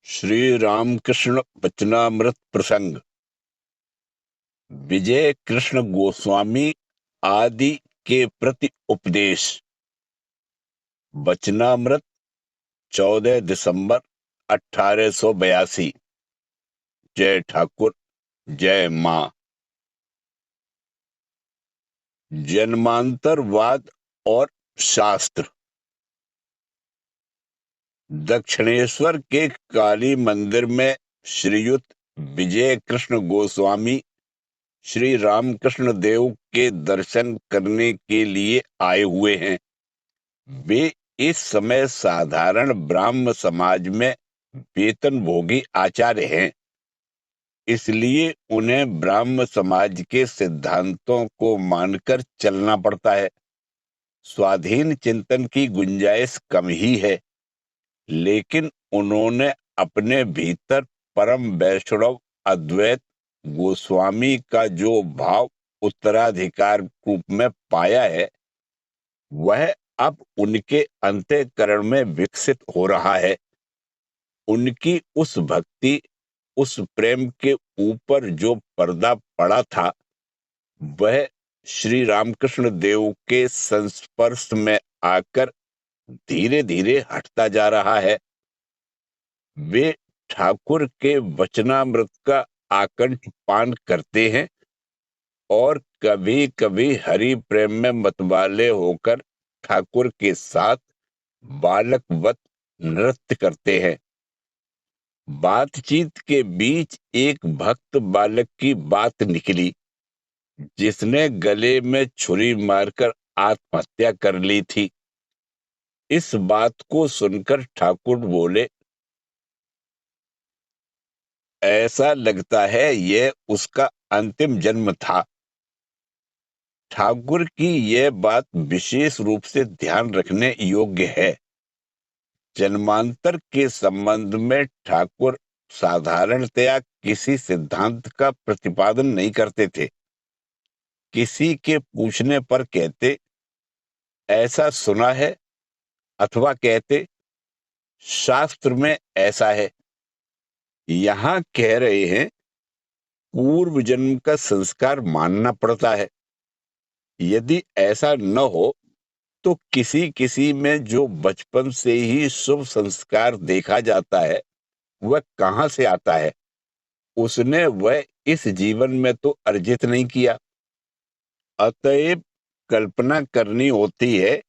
श्री रामकृष्ण वचनामृत प्रसंग। विजय कृष्ण गोस्वामी आदि के प्रति उपदेश। वचनामृत 14 दिसंबर 1882। जय ठाकुर, जय मां। जन्मांतरवाद और शास्त्र। दक्षिणेश्वर के काली मंदिर में श्रीयुत विजय कृष्ण गोस्वामी श्री रामकृष्ण देव के दर्शन करने के लिए आए हुए हैं। वे इस समय साधारण ब्राह्म समाज में वेतनभोगी आचार्य हैं, इसलिए उन्हें ब्राह्म समाज के सिद्धांतों को मानकर चलना पड़ता है। स्वाधीन चिंतन की गुंजाइश कम ही है, लेकिन उन्होंने अपने भीतर परम वैष्णव अद्वैत गोस्वामी का जो भाव उत्तराधिकार रूप में पाया है, वह अब उनके अंतःकरण में विकसित हो रहा है। उनकी उस भक्ति, उस प्रेम के ऊपर जो पर्दा पड़ा था, वह श्री रामकृष्ण देव के संस्पर्श में आकर धीरे धीरे हटता जा रहा है। वे ठाकुर के वचनामृत का आकंठ पान करते हैं और कभी कभी हरि प्रेम में मतवाले होकर ठाकुर के साथ बालकवत नृत्य करते हैं। बातचीत के बीच एक भक्त बालक की बात निकली, जिसने गले में छुरी मारकर आत्महत्या कर ली थी। इस बात को सुनकर ठाकुर बोले, ऐसा लगता है यह उसका अंतिम जन्म था। ठाकुर की यह बात विशेष रूप से ध्यान रखने योग्य है। जन्मांतर के संबंध में ठाकुर साधारणतया किसी सिद्धांत का प्रतिपादन नहीं करते थे। किसी के पूछने पर कहते, ऐसा सुना है, अथवा कहते, शास्त्र में ऐसा है। यहाँ कह रहे हैं, पूर्व जन्म का संस्कार मानना पड़ता है। यदि ऐसा न हो तो किसी किसी में जो बचपन से ही शुभ संस्कार देखा जाता है, वह कहाँ से आता है? उसने वह इस जीवन में तो अर्जित नहीं किया। अतएव कल्पना करनी होती है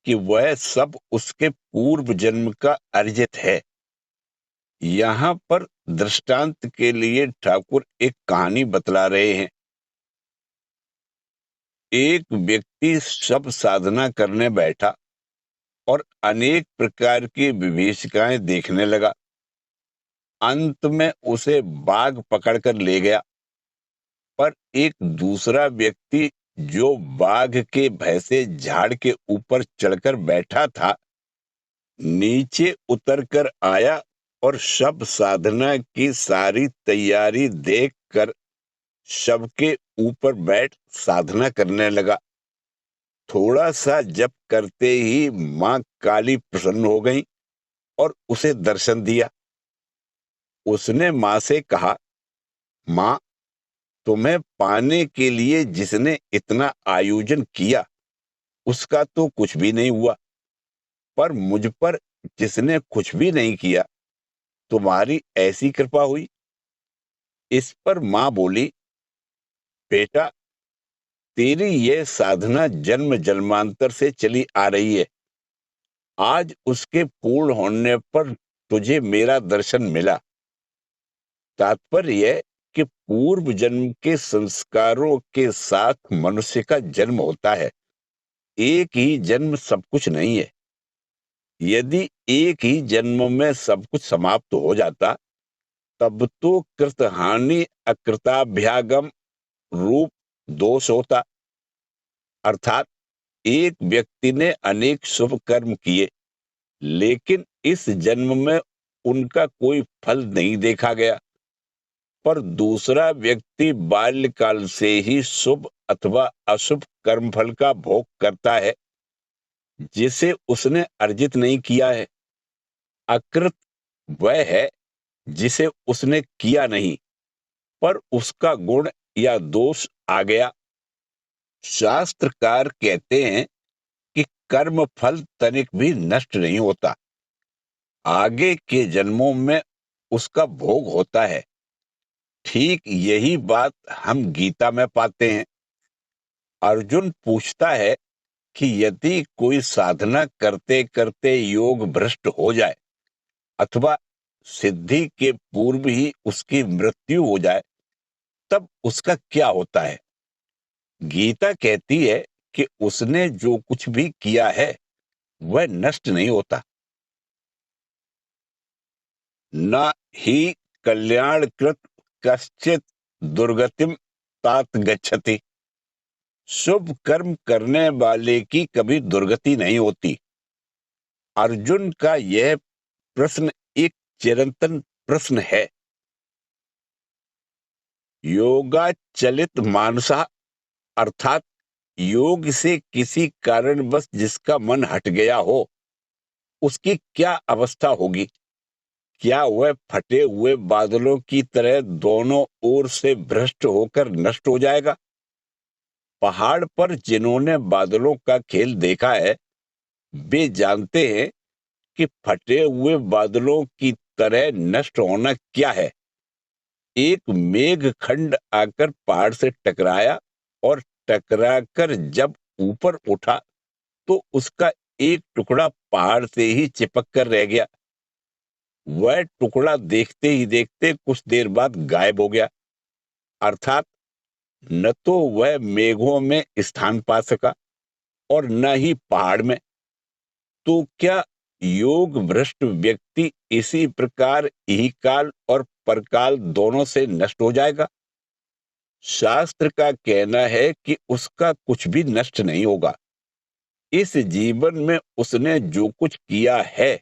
कि वह सब उसके पूर्व जन्म का अर्जित है। यहाँ पर दृष्टांत के लिए ठाकुर एक कहानी बतला रहे हैं। एक व्यक्ति सब साधना करने बैठा और अनेक प्रकार की विभीषिकाएं देखने लगा। अंत में उसे बाघ पकड़कर ले गया, पर एक दूसरा व्यक्ति जो बाघ के भय से झाड़ के ऊपर चढ़कर बैठा था, नीचे उतरकर आया और शव साधना की सारी तैयारी देखकर शव के ऊपर बैठ साधना करने लगा। थोड़ा सा जप करते ही मां काली प्रसन्न हो गई और उसे दर्शन दिया। उसने मां से कहा, मां, तुम्हें पाने के लिए जिसने इतना आयोजन किया, उसका तो कुछ भी नहीं हुआ, पर मुझ पर जिसने कुछ भी नहीं किया, तुम्हारी ऐसी कृपा हुई। इस पर मां बोली, बेटा, तेरी यह साधना जन्म जन्मांतर से चली आ रही है। आज उसके पूर्ण होने पर तुझे मेरा दर्शन मिला। तात्पर्य यह कि पूर्व जन्म के संस्कारों के साथ मनुष्य का जन्म होता है। एक ही जन्म सब कुछ नहीं है। यदि एक ही जन्म में सब कुछ समाप्त हो जाता, तब तो कृतहानि अकृताभ्यागम रूप दोष होता। अर्थात एक व्यक्ति ने अनेक शुभ कर्म किए, लेकिन इस जन्म में उनका कोई फल नहीं देखा गया, पर दूसरा व्यक्ति बाल्यकाल से ही शुभ अथवा अशुभ कर्मफल का भोग करता है, जिसे उसने अर्जित नहीं किया है। अकृत वह है जिसे उसने किया नहीं, पर उसका गुण या दोष आ गया। शास्त्रकार कहते हैं कि कर्म फल तनिक भी नष्ट नहीं होता, आगे के जन्मों में उसका भोग होता है। ठीक यही बात हम गीता में पाते हैं। अर्जुन पूछता है कि यदि कोई साधना करते करते योग भ्रष्ट हो जाए अथवा सिद्धि के पूर्व ही उसकी मृत्यु हो जाए, तब उसका क्या होता है? गीता कहती है कि उसने जो कुछ भी किया है वह नष्ट नहीं होता। न ही कल्याणकृत कश्चित दुर्गतिम तात गच्छति। शुभ कर्म करने वाले की कभी दुर्गति नहीं होती। अर्जुन का यह प्रश्न एक चिरंतन प्रश्न है। योगाचलित मानसा, अर्थात योग से किसी कारणवश जिसका मन हट गया हो, उसकी क्या अवस्था होगी? क्या वह फटे हुए बादलों की तरह दोनों ओर से भ्रष्ट होकर नष्ट हो जाएगा? पहाड़ पर जिन्होंने बादलों का खेल देखा है, वे जानते हैं कि फटे हुए बादलों की तरह नष्ट होना क्या है। एक मेघ खंड आकर पहाड़ से टकराया और टकराकर जब ऊपर उठा तो उसका एक टुकड़ा पहाड़ से ही चिपक कर रह गया। वह टुकड़ा देखते ही देखते कुछ देर बाद गायब हो गया। अर्थात न तो वह मेघों में स्थान पा सका और न ही पहाड़ में। तो क्या योग भ्रष्ट व्यक्ति इसी प्रकार इहकाल और परकाल दोनों से नष्ट हो जाएगा? शास्त्र का कहना है कि उसका कुछ भी नष्ट नहीं होगा। इस जीवन में उसने जो कुछ किया है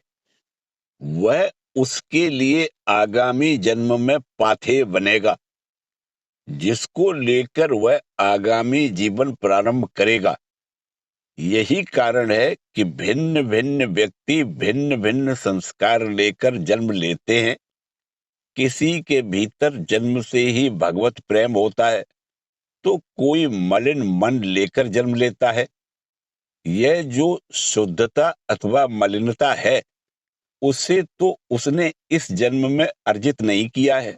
वह उसके लिए आगामी जन्म में पाथेय बनेगा, जिसको लेकर वह आगामी जीवन प्रारंभ करेगा। यही कारण है कि भिन्न भिन्न व्यक्ति भिन्न भिन्न संस्कार लेकर जन्म लेते हैं। किसी के भीतर जन्म से ही भगवत प्रेम होता है, तो कोई मलिन मन लेकर जन्म लेता है। यह जो शुद्धता अथवा मलिनता है, उसे तो उसने इस जन्म में अर्जित नहीं किया है।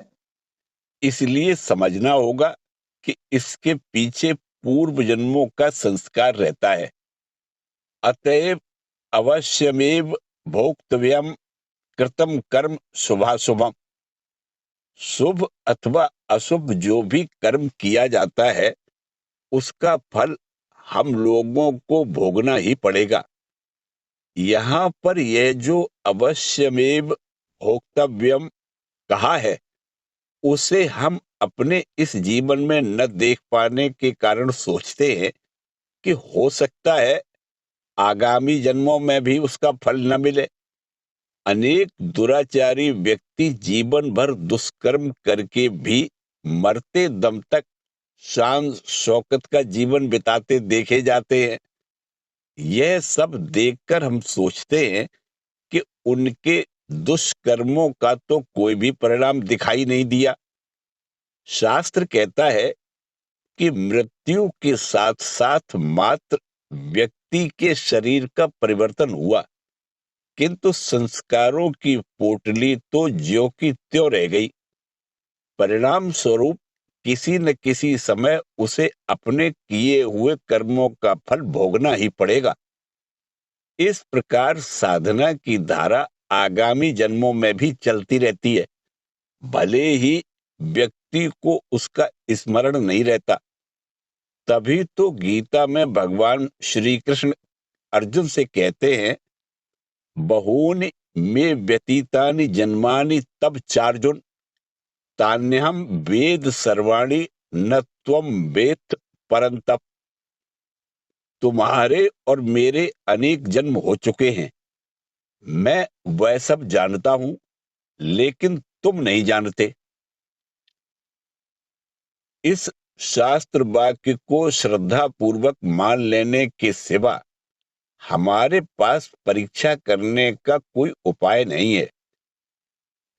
इसलिए समझना होगा कि इसके पीछे पूर्व जन्मों का संस्कार रहता है। अतएव अवश्यमेव भोक्तव्यम कृतम कर्म शुभाशुभम। शुभ अथवा अशुभ जो भी कर्म किया जाता है, उसका फल हम लोगों को भोगना ही पड़ेगा। यहाँ पर यह जो अवश्यमेव भोक्तव्यम कहा है, उसे हम अपने इस जीवन में न देख पाने के कारण सोचते हैं कि हो सकता है आगामी जन्मों में भी उसका फल न मिले। अनेक दुराचारी व्यक्ति जीवन भर दुष्कर्म करके भी मरते दम तक शान शौकत का जीवन बिताते देखे जाते हैं। यह सब देखकर हम सोचते हैं कि उनके दुष्कर्मों का तो कोई भी परिणाम दिखाई नहीं दिया। शास्त्र कहता है कि मृत्यु के साथ साथ मात्र व्यक्ति के शरीर का परिवर्तन हुआ, किंतु संस्कारों की पोटली तो ज्यों की त्यों रह गई। परिणाम स्वरूप किसी न किसी समय उसे अपने किए हुए कर्मों का फल भोगना ही पड़ेगा। इस प्रकार साधना की धारा आगामी जन्मों में भी चलती रहती है, भले ही व्यक्ति को उसका स्मरण नहीं रहता। तभी तो गीता में भगवान श्री कृष्ण अर्जुन से कहते हैं, बहूनि में व्यतीतानि जन्मानि तब चार्जुन, तान्यहम वेद सर्वाणि न त्वम वेत्थ परंतप। तुम्हारे और मेरे अनेक जन्म हो चुके हैं, मैं वह सब जानता हूं, लेकिन तुम नहीं जानते। इस शास्त्र वाक्य को श्रद्धा पूर्वक मान लेने के सिवा हमारे पास परीक्षा करने का कोई उपाय नहीं है।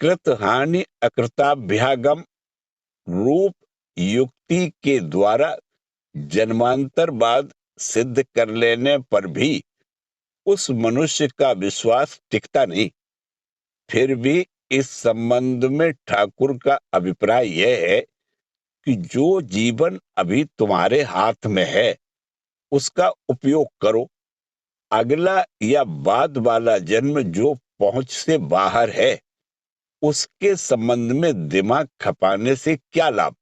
कृत हानि अकृताभ्यागम रूप युक्ति के द्वारा जन्मांतर बाद सिद्ध कर लेने पर भी उस मनुष्य का विश्वास टिकता नहीं। फिर भी इस संबंध में ठाकुर का अभिप्राय यह है कि जो जीवन अभी तुम्हारे हाथ में है उसका उपयोग करो। अगला या बाद वाला जन्म जो पहुंच से बाहर है उसके संबंध में दिमाग खपाने से क्या लाभ।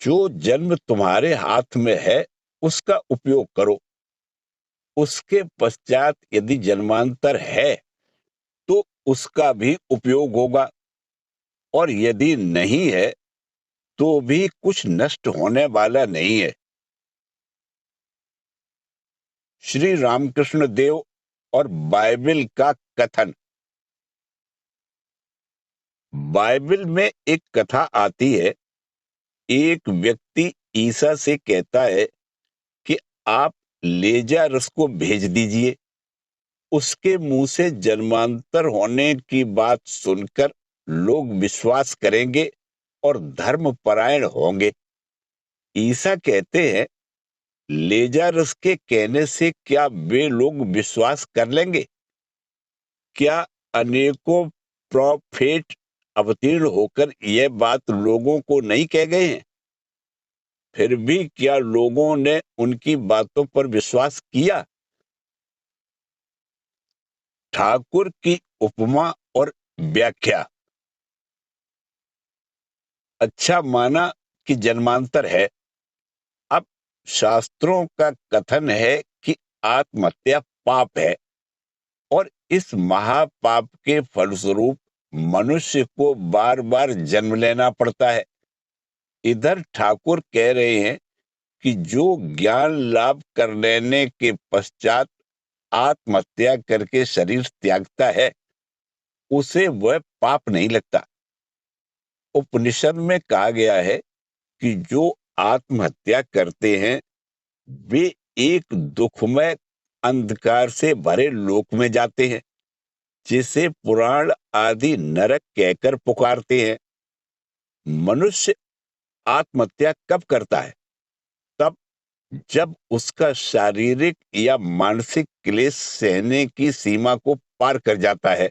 जो जन्म तुम्हारे हाथ में है उसका उपयोग करो। उसके पश्चात यदि जन्मांतर है तो उसका भी उपयोग होगा, और यदि नहीं है तो भी कुछ नष्ट होने वाला नहीं है। श्री रामकृष्ण देव और बाइबल का कथन। बाइबल में एक कथा आती है। एक व्यक्ति ईसा से कहता है कि आप लेजारस को भेज दीजिए। उसके मुंह से जन्मांतर होने की बात सुनकर लोग विश्वास करेंगे और धर्मपरायण होंगे। ईसा कहते हैं, लेजारस के कहने से क्या वे लोग विश्वास कर लेंगे? क्या अनेकों प्रोफेट अवतीर्ण होकर यह बात लोगों को नहीं कह गए हैं? फिर भी क्या लोगों ने उनकी बातों पर विश्वास किया? ठाकुर की उपमा और व्याख्या। अच्छा माना कि जन्मांतर है। अब शास्त्रों का कथन है कि आत्महत्या पाप है और इस महापाप के फलस्वरूप मनुष्य को बार बार जन्म लेना पड़ता है। इधर ठाकुर कह रहे हैं कि जो ज्ञान लाभ कर लेने के पश्चात आत्महत्या करके शरीर त्यागता है उसे वह पाप नहीं लगता। उपनिषद में कहा गया है कि जो आत्महत्या करते हैं वे एक दुखमय अंधकार से भरे लोक में जाते हैं, जिसे पुराण आदि नरक कहकर पुकारते हैं। मनुष्य आत्महत्या कब करता है? तब जब उसका शारीरिक या मानसिक क्लेश सहने की सीमा को पार कर जाता है।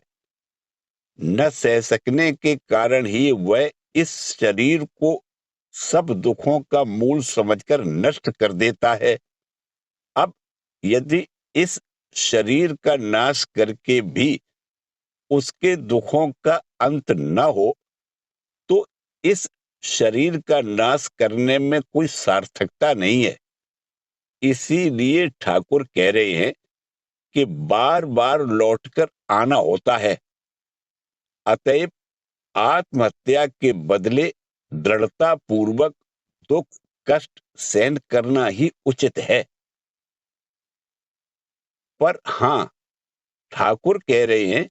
न सह सकने के कारण ही वह इस शरीर को सब दुखों का मूल समझकर नष्ट कर देता है। अब यदि इस शरीर का नाश करके भी उसके दुखों का अंत न हो तो इस शरीर का नाश करने में कोई सार्थकता नहीं है। इसीलिए ठाकुर कह रहे हैं कि बार बार लौटकर आना होता है। अतएव आत्महत्या के बदले दृढ़ता पूर्वक दुख कष्ट सहन करना ही उचित है। पर हाँ, ठाकुर कह रहे हैं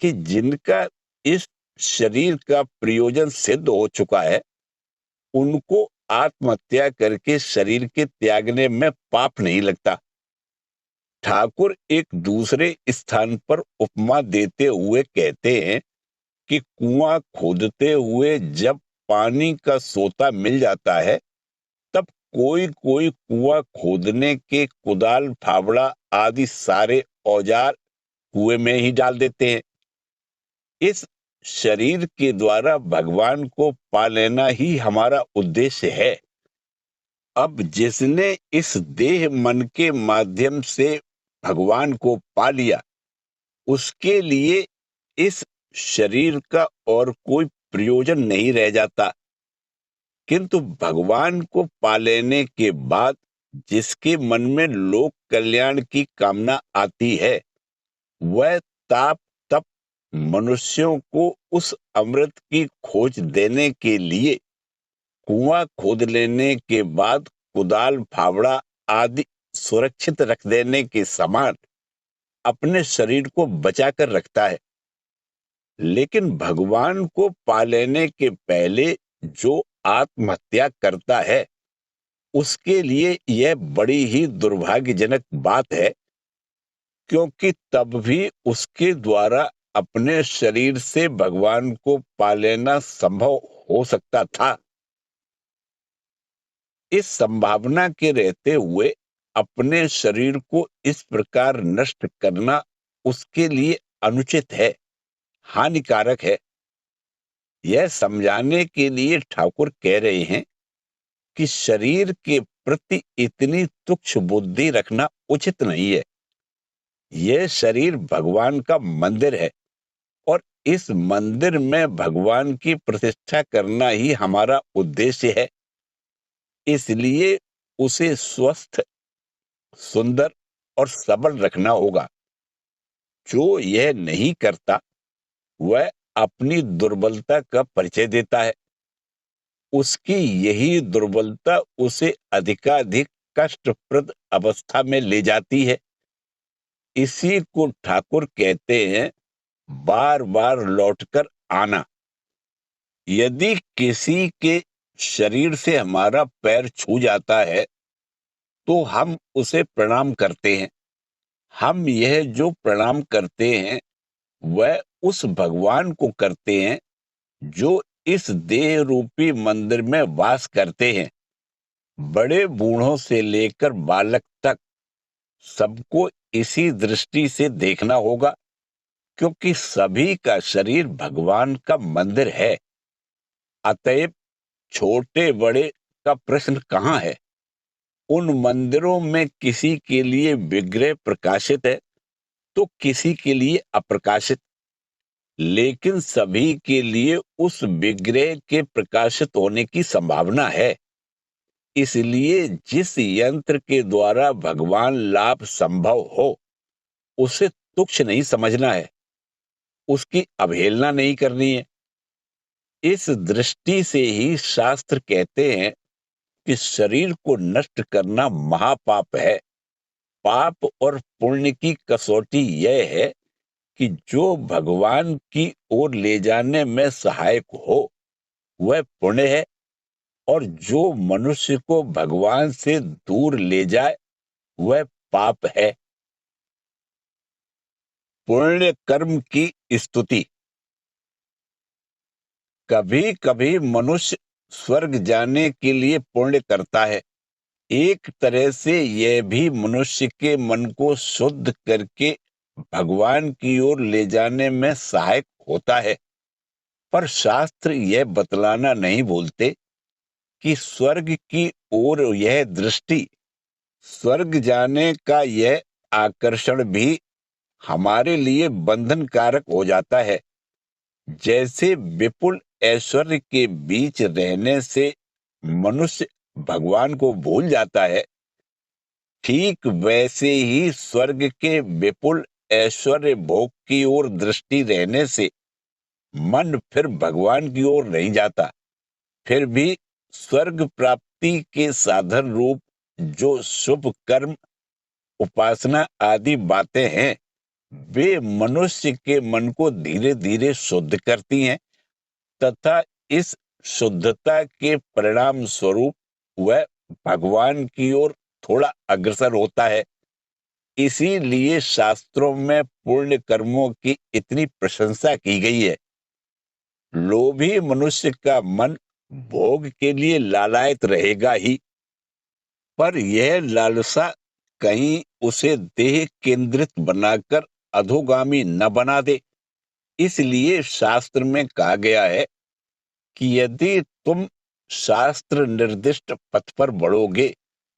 कि जिनका इस शरीर का प्रयोजन सिद्ध हो चुका है उनको आत्महत्या करके शरीर के त्यागने में पाप नहीं लगता। ठाकुर एक दूसरे स्थान पर उपमा देते हुए कहते हैं कि कुआं खोदते हुए जब पानी का सोता मिल जाता है तब कोई कोई कुआं खोदने के कुदाल फावड़ा आदि सारे औजार कुएं में ही डाल देते हैं। इस शरीर के द्वारा भगवान को पा लेना ही हमारा उद्देश्य है। अब जिसने इस देह मन के माध्यम से भगवान को पा लिया उसके लिए इस शरीर का और कोई प्रयोजन नहीं रह जाता। किंतु भगवान को पा लेने के बाद जिसके मन में लोक कल्याण की कामना आती है वह ताप तप मनुष्यों को उस अमृत की खोज देने के लिए कुआं खोद लेने के बाद कुदाल फावड़ा आदि सुरक्षित रख देने के समान अपने शरीर को बचाकर रखता है। लेकिन भगवान को पा लेने के पहले जो आत्महत्या करता है उसके लिए यह बड़ी ही दुर्भाग्यजनक बात है, क्योंकि तब भी उसके द्वारा अपने शरीर से भगवान को पा लेना संभव हो सकता था। इस संभावना के रहते हुए अपने शरीर को इस प्रकार नष्ट करना उसके लिए अनुचित है, हानिकारक है। यह समझाने के लिए ठाकुर कह रहे हैं कि शरीर के प्रति इतनी तुच्छ बुद्धि रखना उचित नहीं है। यह शरीर भगवान का मंदिर है और इस मंदिर में भगवान की प्रतिष्ठा करना ही हमारा उद्देश्य है। इसलिए उसे स्वस्थ, सुंदर और सबल रखना होगा। जो यह नहीं करता वह अपनी दुर्बलता का परिचय देता है। उसकी यही दुर्बलता उसे अधिकाधिक कष्टप्रद अवस्था में ले जाती है। इसी को ठाकुर कहते हैं बार बार लौटकर आना। यदि किसी के शरीर से हमारा पैर छू जाता है तो हम उसे प्रणाम करते हैं। हम यह जो प्रणाम करते हैं वह उस भगवान को करते हैं जो इस देह रूपी मंदिर में वास करते हैं। बड़े बूढ़ों से लेकर बालक तक सबको इसी दृष्टि से देखना होगा, क्योंकि सभी का शरीर भगवान का मंदिर है। अतएव छोटे बड़े का प्रश्न कहाँ है। उन मंदिरों में किसी के लिए विग्रह प्रकाशित है तो किसी के लिए अप्रकाशित, लेकिन सभी के लिए उस विग्रह के प्रकाशित होने की संभावना है। इसलिए जिस यंत्र के द्वारा भगवान लाभ संभव हो उसे तुच्छ नहीं समझना है, उसकी अवहेलना नहीं करनी है। इस दृष्टि से ही शास्त्र कहते हैं कि शरीर को नष्ट करना महापाप है। पाप और पुण्य की कसौटी यह है कि जो भगवान की ओर ले जाने में सहायक हो वह पुण्य है, और जो मनुष्य को भगवान से दूर ले जाए वह पाप है। पुण्य कर्म की स्तुति। कभी कभी मनुष्य स्वर्ग जाने के लिए पुण्य करता है। एक तरह से यह भी मनुष्य के मन को शुद्ध करके भगवान की ओर ले जाने में सहायक होता है। पर शास्त्र यह बतलाना नहीं भूलते कि स्वर्ग की ओर यह दृष्टि, स्वर्ग जाने का यह आकर्षण भी हमारे लिए बंधनकारक हो जाता है। जैसे विपुल ऐश्वर्य के बीच रहने से मनुष्य भगवान को भूल जाता है, ठीक वैसे ही स्वर्ग के विपुल ऐश्वर्य भोग की ओर दृष्टि रहने से मन फिर भगवान की ओर नहीं जाता। फिर भी स्वर्ग प्राप्ति के साधन रूप जो शुभ कर्म, उपासना आदि बातें हैं वे मनुष्य के मन को धीरे धीरे शुद्ध करती हैं तथा इस शुद्धता के परिणाम स्वरूप वह भगवान की ओर थोड़ा अग्रसर होता है। इसीलिए शास्त्रों में पुण्य कर्मों की इतनी प्रशंसा की गई है। लोभी मनुष्य का मन भोग के लिए लालायित रहेगा ही, पर यह लालसा कहीं उसे देह केंद्रित बनाकर अधोगामी न बना दे। इसलिए शास्त्र में कहा गया है कि यदि तुम शास्त्र निर्दिष्ट पथ पर बढ़ोगे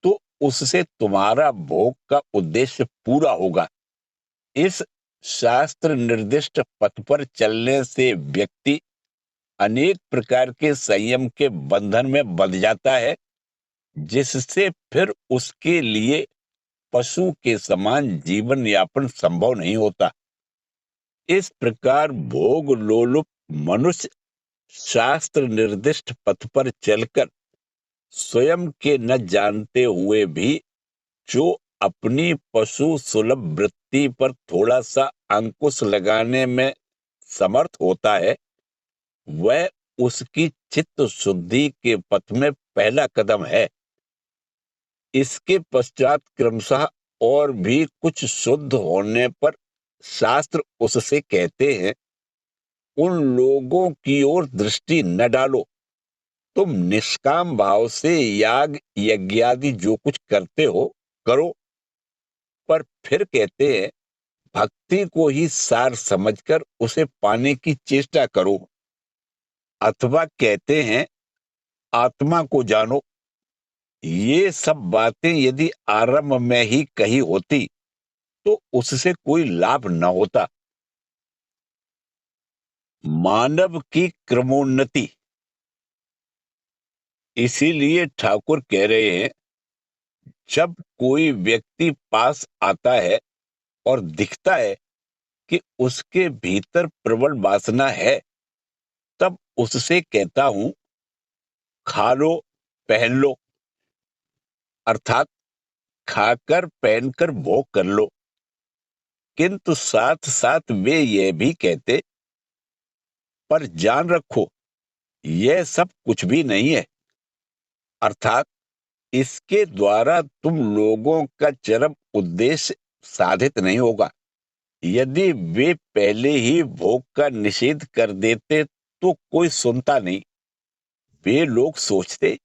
तो उससे तुम्हारा भोग का उद्देश्य पूरा होगा। इस शास्त्र निर्दिष्ट पथ पर चलने से व्यक्ति अनेक प्रकार के संयम के बंधन में बंध जाता है, जिससे फिर उसके लिए पशु के समान जीवन यापन संभव नहीं होता। इस प्रकार भोग लोलुप मनुष्य शास्त्र निर्दिष्ट पथ पर चलकर स्वयं के न जानते हुए भी जो अपनी पशु सुलभ वृत्ति पर थोड़ा सा अंकुश लगाने में समर्थ होता है, वह उसकी चित्त शुद्धि के पथ में पहला कदम है। इसके पश्चात क्रमशः और भी कुछ शुद्ध होने पर शास्त्र उससे कहते हैं, उन लोगों की ओर दृष्टि न डालो, तुम निष्काम भाव से याग यज्ञादि जो कुछ करते हो करो। पर फिर कहते हैं, भक्ति को ही सार समझकर उसे पाने की चेष्टा करो। अथवा कहते हैं, आत्मा को जानो। ये सब बातें यदि आरंभ में ही कही होती तो उससे कोई लाभ न होता। मानव की क्रमोन्नति। इसीलिए ठाकुर कह रहे हैं, जब कोई व्यक्ति पास आता है और दिखता है कि उसके भीतर प्रबल वासना है, तब उससे कहता हूं, खा लो, पहन लो, अर्थात खाकर पहनकर भोग कर लो। किंतु साथ साथ वे यह भी कहते, पर जान रखो, यह सब कुछ भी नहीं है, अर्थात इसके द्वारा तुम लोगों का चरम उद्देश्य साधित नहीं होगा। यदि वे पहले ही भोग का निषेध कर देते तो कोई सुनता नहीं। वे लोग सोचते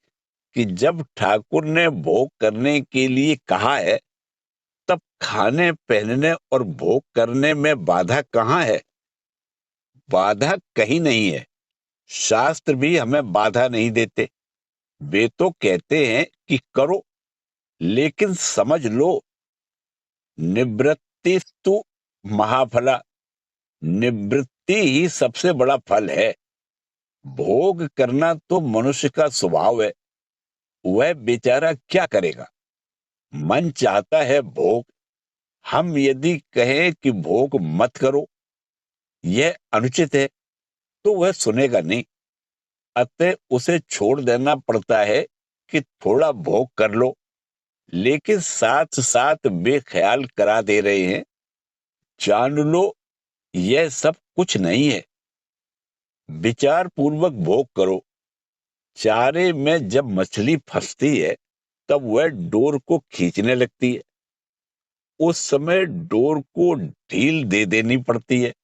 कि जब ठाकुर ने भोग करने के लिए कहा है, तब खाने पहनने और भोग करने में बाधा कहाँ है? बाधा कहीं नहीं है। शास्त्र भी हमें बाधा नहीं देते। वे तो कहते हैं कि करो, लेकिन समझ लो, निवृत्तिस्तु महाफला। निवृत्ति ही सबसे बड़ा फल है। भोग करना तो मनुष्य का स्वभाव है। वह बेचारा क्या करेगा? मन चाहता है भोग। हम यदि कहें कि भोग मत करो, यह अनुचित है, तो वह सुनेगा नहीं। अतः उसे छोड़ देना पड़ता है कि थोड़ा भोग कर लो। लेकिन साथ साथ वे ख्याल करा दे रहे हैं, जान लो, यह सब कुछ नहीं है। विचार पूर्वक भोग करो। चारे में जब मछली फंसती है, तब वह डोर को खींचने लगती है। उस समय डोर को ढील दे देनी पड़ती है।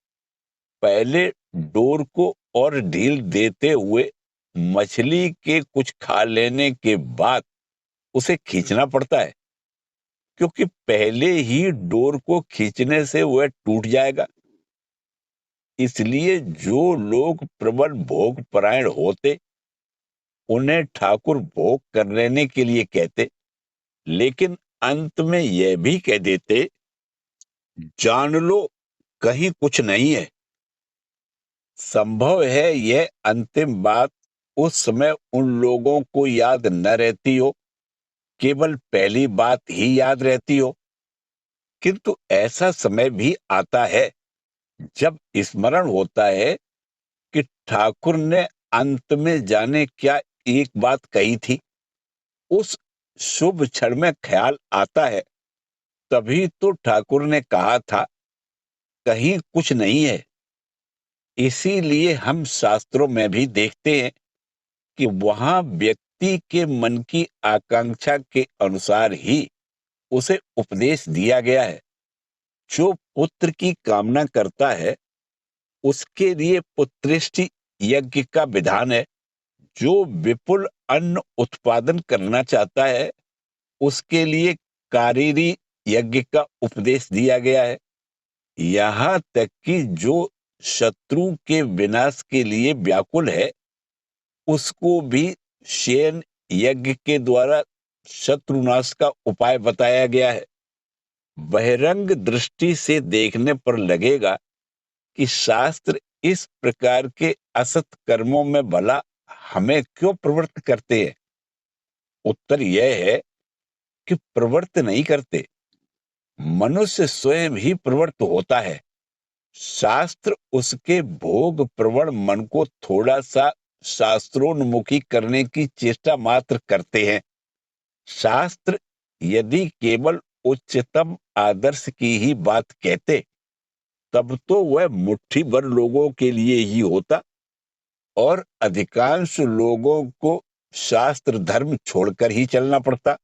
पहले डोर को और ढील देते हुए मछली के कुछ खा लेने के बाद उसे खींचना पड़ता है, क्योंकि पहले ही डोर को खींचने से वह टूट जाएगा। इसलिए जो लोग प्रबल भोग परायण होते, उन्हें ठाकुर भोग कर लेने के लिए कहते, लेकिन अंत में यह भी कह देते, जान लो, कहीं कुछ नहीं है। संभव है यह अंतिम बात उस समय उन लोगों को याद न रहती हो, केवल पहली बात ही याद रहती हो। किंतु ऐसा समय भी आता है जब स्मरण होता है कि ठाकुर ने अंत में जाने क्या एक बात कही थी। उस शुभ क्षण में ख्याल आता है, तभी तो ठाकुर ने कहा था, कहीं कुछ नहीं है। इसीलिए हम शास्त्रों में भी देखते हैं कि वहां व्यक्ति के मन की आकांक्षा के अनुसार ही उसे उपदेश दिया गया है। जो पुत्र की कामना करता है, उसके लिए पुत्रेष्टि यज्ञ का विधान है। जो विपुल अन्न उत्पादन करना चाहता है, उसके लिए कारीरी यज्ञ का उपदेश दिया गया है। यहां तक कि जो शत्रु के विनाश के लिए व्याकुल है, उसको भी शयन यज्ञ के द्वारा शत्रुनाश का उपाय बताया गया है। बहिरंग दृष्टि से देखने पर लगेगा कि शास्त्र इस प्रकार के असत कर्मों में भला हमें क्यों प्रवृत्त करते हैं? उत्तर यह है कि प्रवृत्त नहीं करते, मनुष्य स्वयं ही प्रवृत्त होता है। शास्त्र उसके भोग प्रवण मन को थोड़ा सा शास्त्रोन्मुखी करने की चेष्टा मात्र करते हैं। शास्त्र यदि केवल उच्चतम आदर्श की ही बात कहते, तब तो वह मुट्ठी भर लोगों के लिए ही होता और अधिकांश लोगों को शास्त्र धर्म छोड़कर ही चलना पड़ता।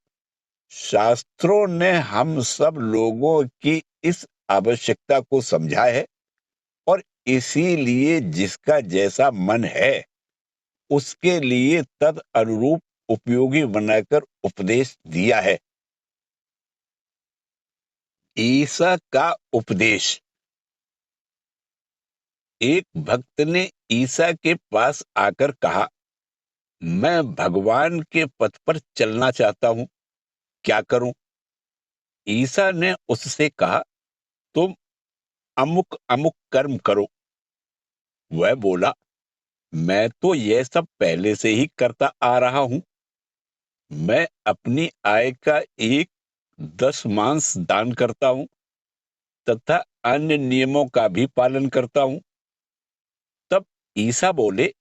शास्त्रों ने हम सब लोगों की इस आवश्यकता को समझा है और इसीलिए जिसका जैसा मन है उसके लिए तद अनुरूप उपयोगी बनाकर उपदेश दिया है। ईसा का उपदेश। एक भक्त ने ईसा के पास आकर कहा, मैं भगवान के पथ पर चलना चाहता हूं, क्या करूं? ईसा ने उससे कहा, तुम अमुक अमुक कर्म करो। वह बोला, मैं तो यह सब पहले से ही करता आ रहा हूं। मैं अपनी आय का एक 10वांश दान करता हूं तथा अन्य नियमों का भी पालन करता हूं। तब ईसा बोले,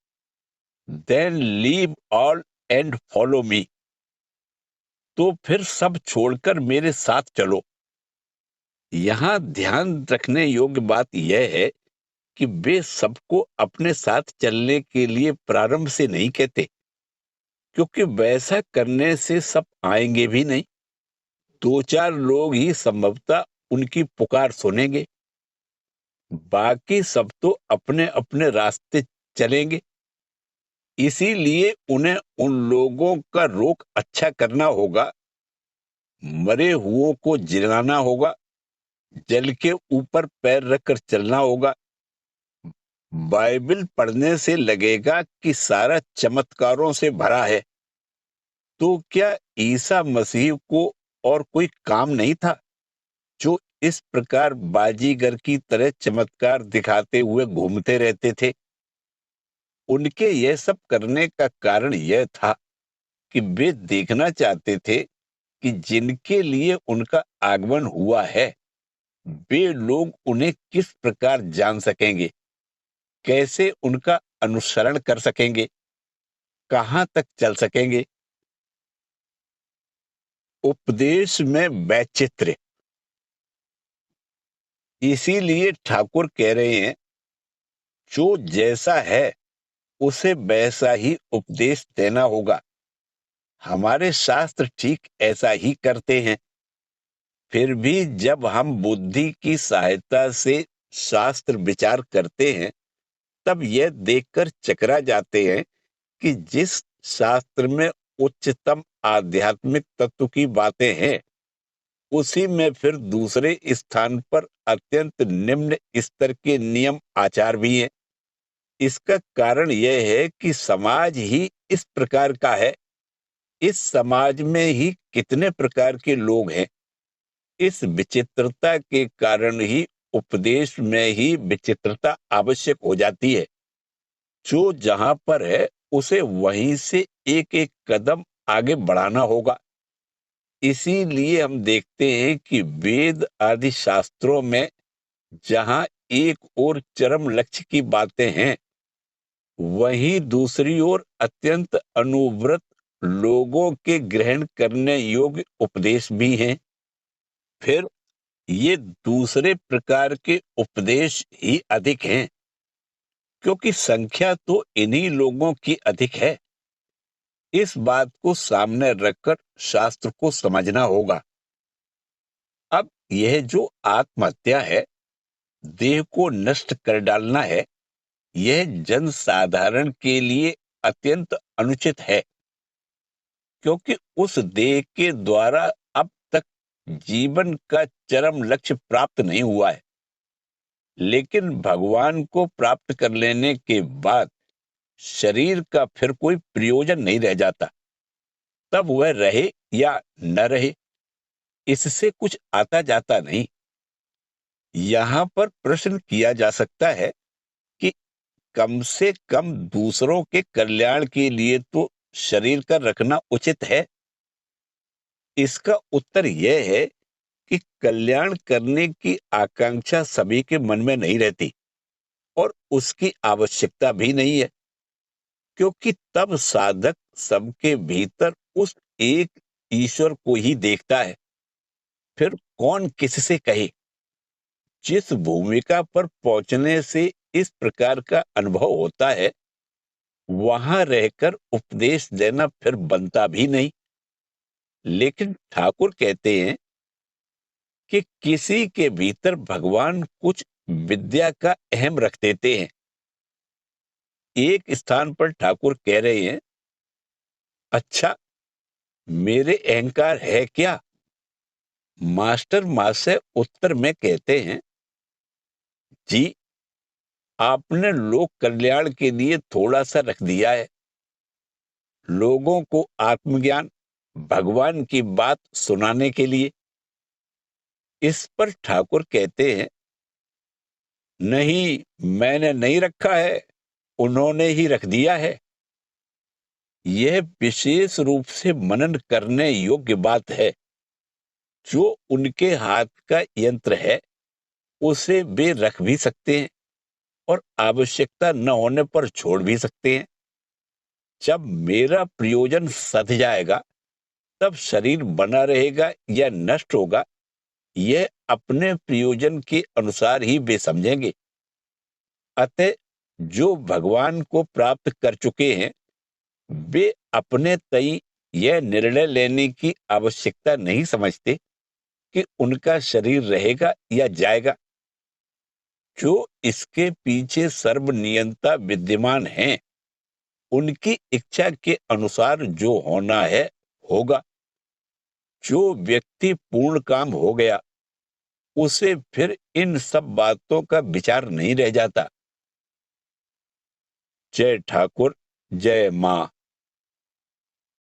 then leave all and follow me. तो फिर सब छोड़कर मेरे साथ चलो। यहां ध्यान रखने योग्य बात यह है कि वे सबको अपने साथ चलने के लिए प्रारंभ से नहीं कहते, क्योंकि वैसा करने से सब आएंगे भी नहीं। 2-4 लोग ही संभवतः उनकी पुकार सुनेंगे, बाकी सब तो अपने अपने रास्ते चलेंगे। इसीलिए उन्हें उन लोगों का रोक अच्छा करना होगा, मरे हुओं को जिलाना होगा, जल के ऊपर पैर रखकर चलना होगा। बाइबल पढ़ने से लगेगा कि सारा चमत्कारों से भरा है। तो क्या ईसा मसीह को और कोई काम नहीं था जो इस प्रकार बाजीगर की तरह चमत्कार दिखाते हुए घूमते रहते थे? उनके यह सब करने का कारण यह था कि वे देखना चाहते थे कि जिनके लिए उनका आगमन हुआ है वे लोग उन्हें किस प्रकार जान सकेंगे, कैसे उनका अनुसरण कर सकेंगे, कहां तक चल सकेंगे। उपदेश में वैचित्र्य। इसीलिए ठाकुर कह रहे हैं, जो जैसा है उसे वैसा ही उपदेश देना होगा। हमारे शास्त्र ठीक ऐसा ही करते हैं। फिर भी जब हम बुद्धि की सहायता से शास्त्र विचार करते हैं तब यह देखकर चकरा जाते हैं कि जिस शास्त्र में उच्चतम आध्यात्मिक तत्व की बातें हैं उसी में फिर दूसरे स्थान पर अत्यंत निम्न स्तर के नियम आचार भी हैं। इसका कारण यह है कि समाज ही इस प्रकार का है। इस समाज में ही कितने प्रकार के लोग हैं। इस विचित्रता के कारण ही उपदेश में ही विचित्रता आवश्यक हो जाती है। जो जहां पर है उसे वहीं से एक एक कदम आगे बढ़ाना होगा। इसीलिए हम देखते हैं कि वेद आदि शास्त्रों में जहां एक ओर चरम लक्ष्य की बातें हैं वहीं दूसरी ओर अत्यंत अनुव्रत लोगों के ग्रहण करने योग्य उपदेश भी हैं। फिर ये दूसरे प्रकार के उपदेश ही अधिक हैं, क्योंकि संख्या तो इन्हीं लोगों की अधिक है। इस बात को सामने रखकर शास्त्र को समझना होगा। अब यह जो आत्महत्या है, देह को नष्ट कर डालना है, यह जन साधारण के लिए अत्यंत अनुचित है, क्योंकि उस देह के द्वारा अब तक जीवन का चरम लक्ष्य प्राप्त नहीं हुआ है। लेकिन भगवान को प्राप्त कर लेने के बाद शरीर का फिर कोई प्रयोजन नहीं रह जाता। तब वह रहे या न रहे, इससे कुछ आता जाता नहीं। यहां पर प्रश्न किया जा सकता है कि कम से कम दूसरों के कल्याण के लिए तो शरीर का रखना उचित है। इसका उत्तर यह है कि कल्याण करने की आकांक्षा सभी के मन में नहीं रहती और उसकी आवश्यकता भी नहीं है, क्योंकि तब साधक सबके भीतर उस एक ईश्वर को ही देखता है। फिर कौन किससे कहे। जिस भूमिका पर पहुंचने से इस प्रकार का अनुभव होता है वहां रहकर उपदेश देना फिर बनता भी नहीं। लेकिन ठाकुर कहते हैं, कि किसी के भीतर भगवान कुछ विद्या का अहम रख देते हैं। एक स्थान पर ठाकुर कह रहे हैं, अच्छा, मेरे अहंकार है क्या? मास्टर महाशय उत्तर में कहते हैं, जी, आपने लोक कल्याण के लिए थोड़ा सा रख दिया है, लोगों को आत्मज्ञान, भगवान की बात सुनाने के लिए। इस पर ठाकुर कहते हैं, नहीं, मैंने नहीं रखा है, उन्होंने ही रख दिया है। यह विशेष रूप से मनन करने योग्य बात है। जो उनके हाथ का यंत्र है, उसे वे रख भी सकते हैं और आवश्यकता न होने पर छोड़ भी सकते हैं। जब मेरा प्रयोजन सध जाएगा, तब शरीर बना रहेगा या नष्ट होगा, यह अपने प्रयोजन के अनुसार ही वे समझेंगे। अतः जो भगवान को प्राप्त कर चुके हैं, वे अपने तई यह निर्णय लेने की आवश्यकता नहीं समझते कि उनका शरीर रहेगा या जाएगा। जो इसके पीछे सर्वनियंता विद्यमान हैं, उनकी इच्छा के अनुसार जो होना है, होगा। जो व्यक्ति पूर्ण काम हो गया, उसे फिर इन सब बातों का विचार नहीं रह जाता। जय ठाकुर, जय मां।